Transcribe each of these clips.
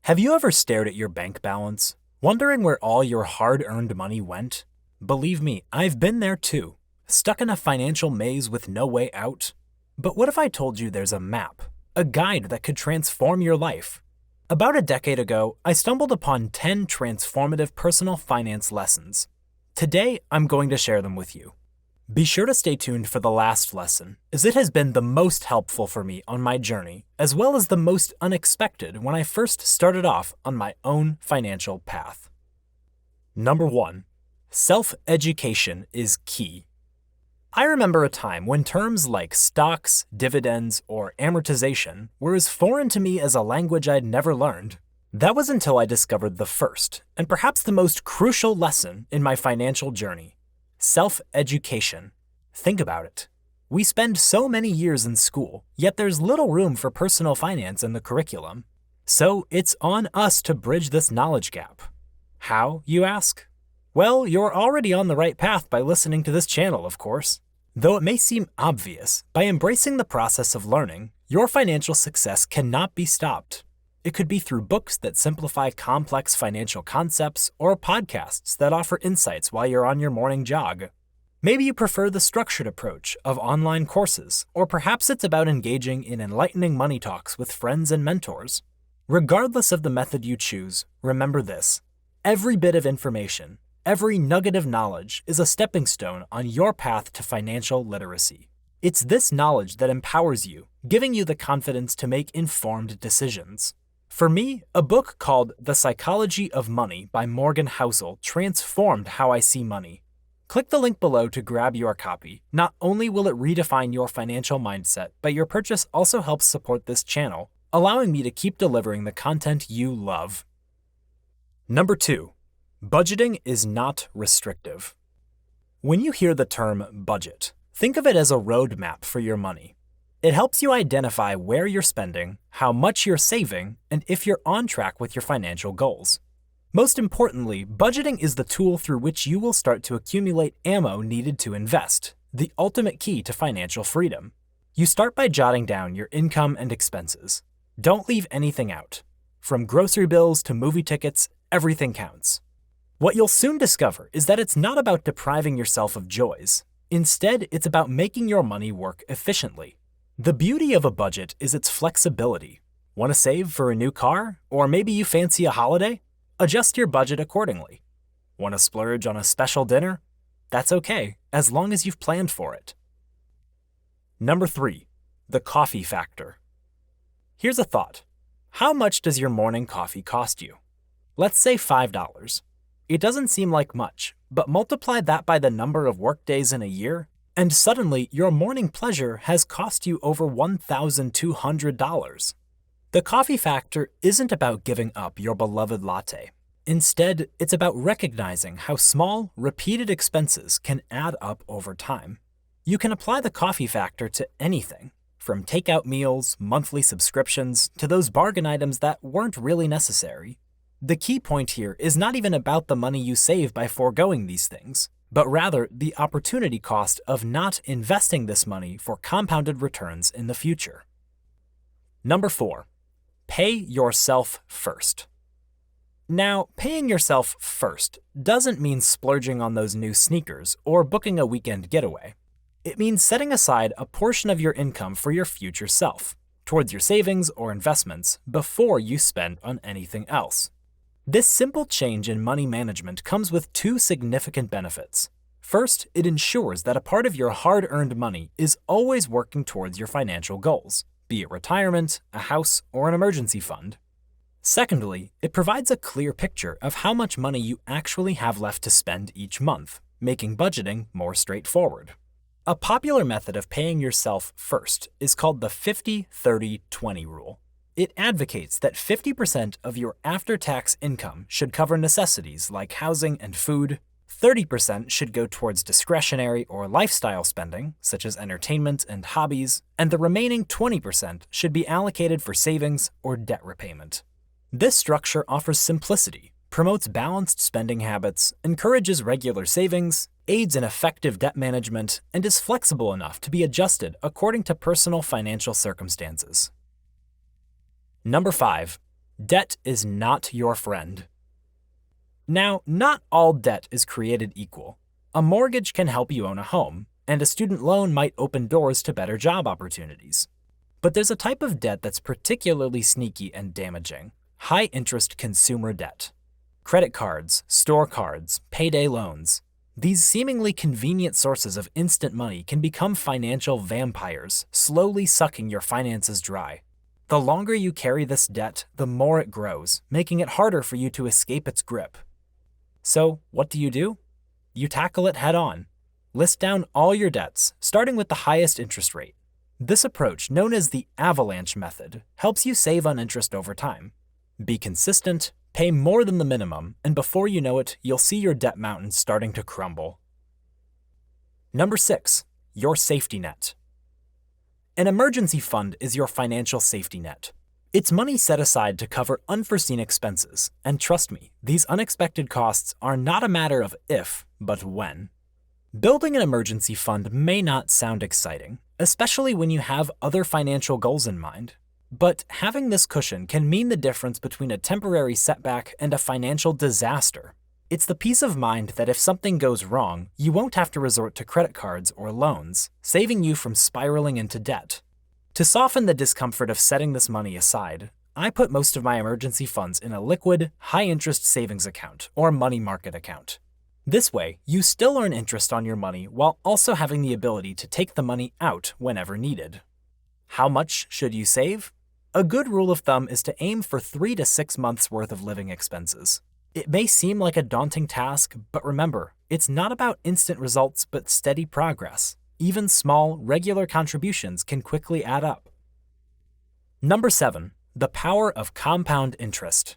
Have you ever stared at your bank balance, wondering where all your hard-earned money went? Believe me, I've been there too, stuck in a financial maze with no way out. But what if I told you there's a map, a guide that could transform your life? About a decade ago, I stumbled upon 10 transformative personal finance lessons. Today, I'm going to share them with you. Be sure to stay tuned for the last lesson, as it has been the most helpful for me on my journey, as well as the most unexpected when I first started off on my own financial path. Number 1. Self-education is key. I remember a time when terms like stocks, dividends, or amortization were as foreign to me as a language I'd never learned. That was until I discovered the first, and perhaps the most crucial lesson in my financial journey. Self-education. Think about it. We spend so many years in school, yet there's little room for personal finance in the curriculum. So it's on us to bridge this knowledge gap. How, you ask? Well, you're already on the right path by listening to this channel, of course. Though it may seem obvious, by embracing the process of learning, your financial success cannot be stopped. It could be through books that simplify complex financial concepts or podcasts that offer insights while you're on your morning jog. Maybe you prefer the structured approach of online courses, or perhaps it's about engaging in enlightening money talks with friends and mentors. Regardless of the method you choose, remember this: every bit of information, every nugget of knowledge is a stepping stone on your path to financial literacy. It's this knowledge that empowers you, giving you the confidence to make informed decisions. For me, a book called The Psychology of Money by Morgan Housel transformed how I see money. Click the link below to grab your copy. Not only will it redefine your financial mindset, but your purchase also helps support this channel, allowing me to keep delivering the content you love. Number 2. Budgeting is not restrictive. When you hear the term budget, think of it as a roadmap for your money. It helps you identify where you're spending, how much you're saving, and if you're on track with your financial goals. Most importantly, budgeting is the tool through which you will start to accumulate ammo needed to invest, the ultimate key to financial freedom. You start by jotting down your income and expenses. Don't leave anything out. From grocery bills to movie tickets, everything counts. What you'll soon discover is that it's not about depriving yourself of joys. Instead, it's about making your money work efficiently. The beauty of a budget is its flexibility. Want to save for a new car? Or maybe you fancy a holiday? Adjust your budget accordingly. Want to splurge on a special dinner? That's okay, as long as you've planned for it. Number 3. The coffee factor. Here's a thought. How much does your morning coffee cost you? Let's say $5. It doesn't seem like much, but multiply that by the number of workdays in a year, and suddenly your morning pleasure has cost you over $1,200. The coffee factor isn't about giving up your beloved latte. Instead, it's about recognizing how small, repeated expenses can add up over time. You can apply the coffee factor to anything, from takeout meals, monthly subscriptions, to those bargain items that weren't really necessary. The key point here is not even about the money you save by foregoing these things, but rather the opportunity cost of not investing this money for compounded returns in the future. Number 4. Pay yourself first. Now, paying yourself first doesn't mean splurging on those new sneakers or booking a weekend getaway. It means setting aside a portion of your income for your future self, towards your savings or investments, before you spend on anything else. This simple change in money management comes with 2 significant benefits. First, it ensures that a part of your hard-earned money is always working towards your financial goals, be it retirement, a house, or an emergency fund. Secondly, it provides a clear picture of how much money you actually have left to spend each month, making budgeting more straightforward. A popular method of paying yourself first is called the 50-30-20 rule. It advocates that 50% of your after-tax income should cover necessities like housing and food, 30% should go towards discretionary or lifestyle spending, such as entertainment and hobbies, and the remaining 20% should be allocated for savings or debt repayment. This structure offers simplicity, promotes balanced spending habits, encourages regular savings, aids in effective debt management, and is flexible enough to be adjusted according to personal financial circumstances. Number 5. Debt is not your friend. Now, not all debt is created equal. A mortgage can help you own a home, and a student loan might open doors to better job opportunities. But there's a type of debt that's particularly sneaky and damaging: high-interest consumer debt. Credit cards, store cards, payday loans. These seemingly convenient sources of instant money can become financial vampires, slowly sucking your finances dry. The longer you carry this debt, the more it grows, making it harder for you to escape its grip. So, what do? You tackle it head-on. List down all your debts, starting with the highest interest rate. This approach, known as the avalanche method, helps you save on interest over time. Be consistent, pay more than the minimum, and before you know it, you'll see your debt mountain starting to crumble. Number 6, your safety net. An emergency fund is your financial safety net. It's money set aside to cover unforeseen expenses, and trust me, these unexpected costs are not a matter of if, but when. Building an emergency fund may not sound exciting, especially when you have other financial goals in mind. But having this cushion can mean the difference between a temporary setback and a financial disaster. It's the peace of mind that if something goes wrong, you won't have to resort to credit cards or loans, saving you from spiraling into debt. To soften the discomfort of setting this money aside, I put most of my emergency funds in a liquid, high-interest savings account or money market account. This way, you still earn interest on your money while also having the ability to take the money out whenever needed. How much should you save? A good rule of thumb is to aim for 3 to 6 months' worth of living expenses. It may seem like a daunting task, but remember, it's not about instant results but steady progress. Even small, regular contributions can quickly add up. Number 7, the power of compound interest.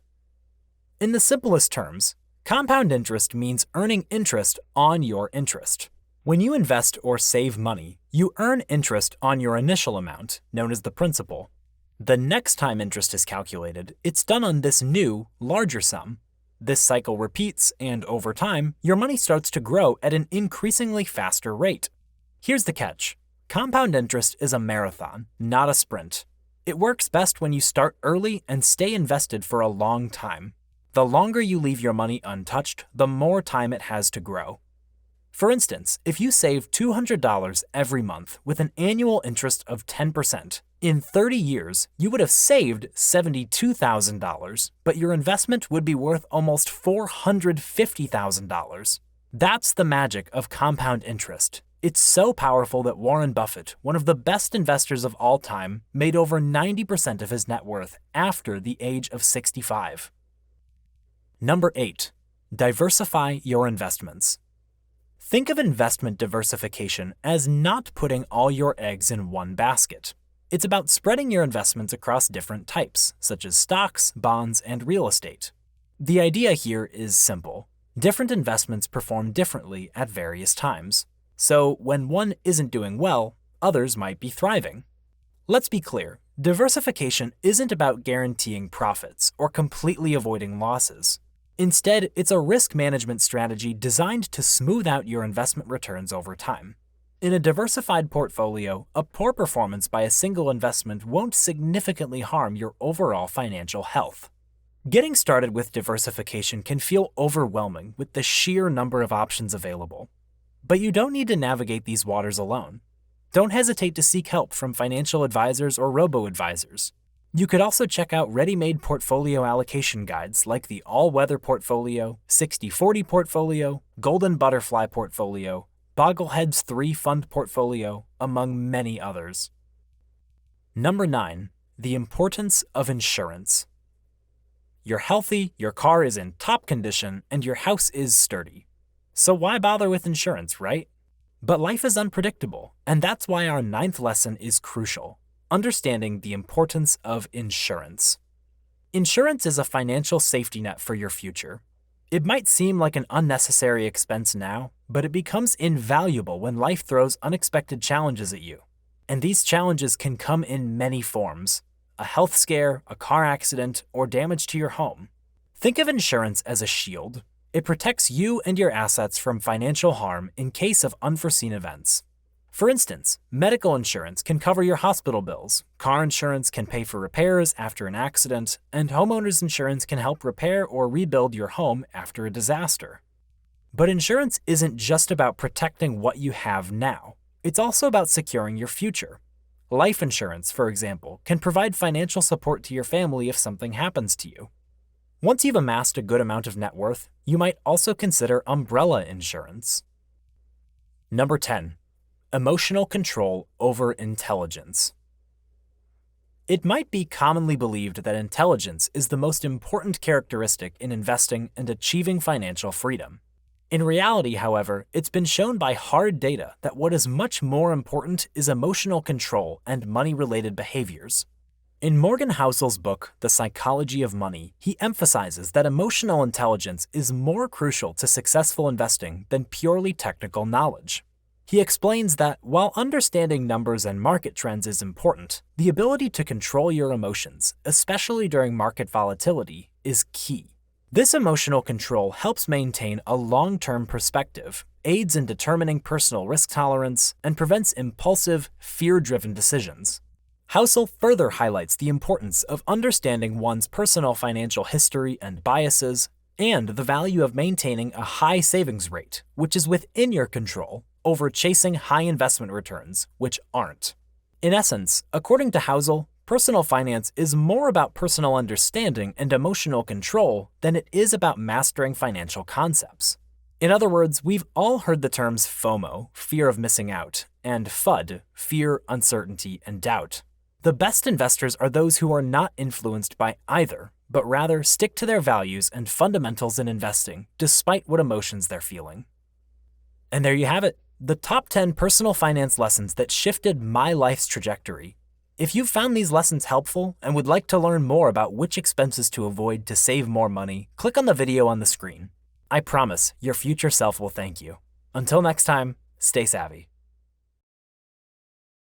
In the simplest terms, compound interest means earning interest on your interest. When you invest or save money, you earn interest on your initial amount, known as the principal. The next time interest is calculated, it's done on this new, larger sum. This cycle repeats, and over time, your money starts to grow at an increasingly faster rate. Here's the catch. Compound interest is a marathon, not a sprint. It works best when you start early and stay invested for a long time. The longer you leave your money untouched, the more time it has to grow. For instance, if you save $200 every month with an annual interest of 10%, in 30 years, you would have saved $72,000, but your investment would be worth almost $450,000. That's the magic of compound interest. It's so powerful that Warren Buffett, one of the best investors of all time, made over 90% of his net worth after the age of 65. Number 8, diversify your investments. Think of investment diversification as not putting all your eggs in one basket. It's about spreading your investments across different types, such as stocks, bonds, and real estate. The idea here is simple. Different investments perform differently at various times. So when one isn't doing well, others might be thriving. Let's be clear, diversification isn't about guaranteeing profits or completely avoiding losses. Instead, it's a risk management strategy designed to smooth out your investment returns over time. In a diversified portfolio, a poor performance by a single investment won't significantly harm your overall financial health. Getting started with diversification can feel overwhelming with the sheer number of options available. But you don't need to navigate these waters alone. Don't hesitate to seek help from financial advisors or robo-advisors. You could also check out ready-made portfolio allocation guides like the All-Weather Portfolio, 60/40 Portfolio, Golden Butterfly Portfolio, Boglehead's 3-Fund Portfolio, among many others. Number 9, the importance of insurance. You're healthy, your car is in top condition, and your house is sturdy. So why bother with insurance, right? But life is unpredictable, and that's why our 9th lesson is crucial. Understanding the importance of insurance. Insurance is a financial safety net for your future. It might seem like an unnecessary expense now, but it becomes invaluable when life throws unexpected challenges at you. And these challenges can come in many forms: a health scare, a car accident, or damage to your home. Think of insurance as a shield. It protects you and your assets from financial harm in case of unforeseen events. For instance, medical insurance can cover your hospital bills, car insurance can pay for repairs after an accident, and homeowners insurance can help repair or rebuild your home after a disaster. But insurance isn't just about protecting what you have now. It's also about securing your future. Life insurance, for example, can provide financial support to your family if something happens to you. Once you've amassed a good amount of net worth, you might also consider umbrella insurance. Number 10. Emotional control over intelligence. It might be commonly believed that intelligence is the most important characteristic in investing and achieving financial freedom. In reality, however, it's been shown by hard data that what is much more important is emotional control and money-related behaviors. In Morgan Housel's book, The Psychology of Money, he emphasizes that emotional intelligence is more crucial to successful investing than purely technical knowledge. He explains that while understanding numbers and market trends is important, the ability to control your emotions, especially during market volatility, is key. This emotional control helps maintain a long-term perspective, aids in determining personal risk tolerance, and prevents impulsive, fear-driven decisions. Housel further highlights the importance of understanding one's personal financial history and biases, and the value of maintaining a high savings rate, which is within your control, over chasing high investment returns, which aren't. In essence, according to Housel, personal finance is more about personal understanding and emotional control than it is about mastering financial concepts. In other words, we've all heard the terms FOMO, fear of missing out, and FUD, fear, uncertainty, and doubt. The best investors are those who are not influenced by either, but rather stick to their values and fundamentals in investing, despite what emotions they're feeling. And there you have it. The top 10 personal finance lessons that shifted my life's trajectory. If you found these lessons helpful and would like to learn more about which expenses to avoid to save more money, click on the video on the screen. I promise your future self will thank you. Until next time, stay savvy.